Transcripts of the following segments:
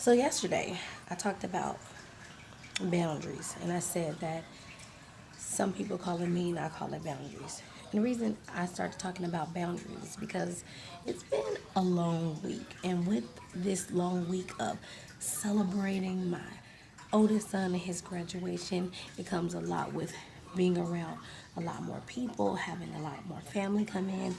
So yesterday, I talked about boundaries, and I said that some people call it mean, I call it boundaries. And the reason I started talking about boundaries is because it's been a long week, and with this long week of celebrating my oldest son and his graduation, it comes a lot with being around a lot more people, having a lot more family come in.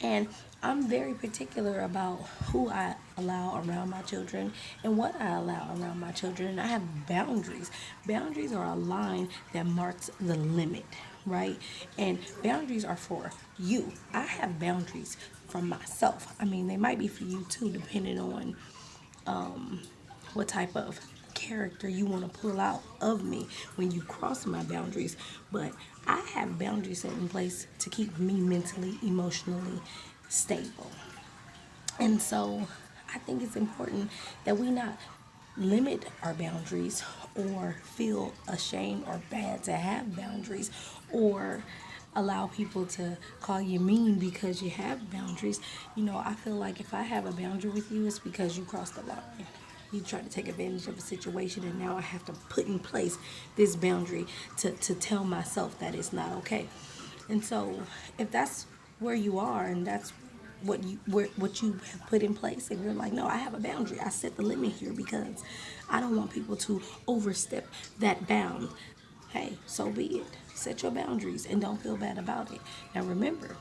And I'm very particular about who I allow around my children and what I allow around my children. And I have boundaries. Boundaries are a line that marks the limit, right? And boundaries are for you. I have boundaries from myself. I mean, they might be for you too, depending on what type of character you want to pull out of me when you cross my boundaries. But I have boundaries set in place to keep me mentally, emotionally stable. And so I think it's important that we not limit our boundaries or feel ashamed or bad to have boundaries or allow people to call you mean because you have boundaries. I feel like if I have a boundary with you, it's because you crossed the line. You try to take advantage of a situation, and now I have to put in place this boundary to tell myself that it's not okay. And so, if that's where you are, and that's what you have put in place, and you're like, no, I have a boundary. I set the limit here because I don't want people to overstep that bound. Hey, so be it. Set your boundaries and don't feel bad about it. Now remember,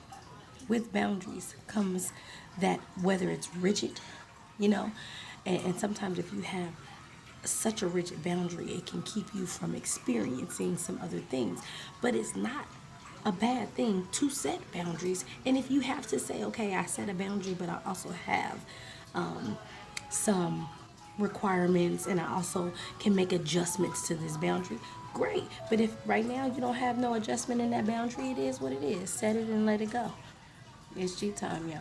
with boundaries comes that whether it's rigid, you know, and sometimes if you have such a rigid boundary, it can keep you from experiencing some other things. But it's not a bad thing to set boundaries. And if you have to say, okay, I set a boundary, but I also have some requirements and I also can make adjustments to this boundary, great. But if right now you don't have no adjustment in that boundary, it is what it is. Set it and let it go. It's G time, y'all.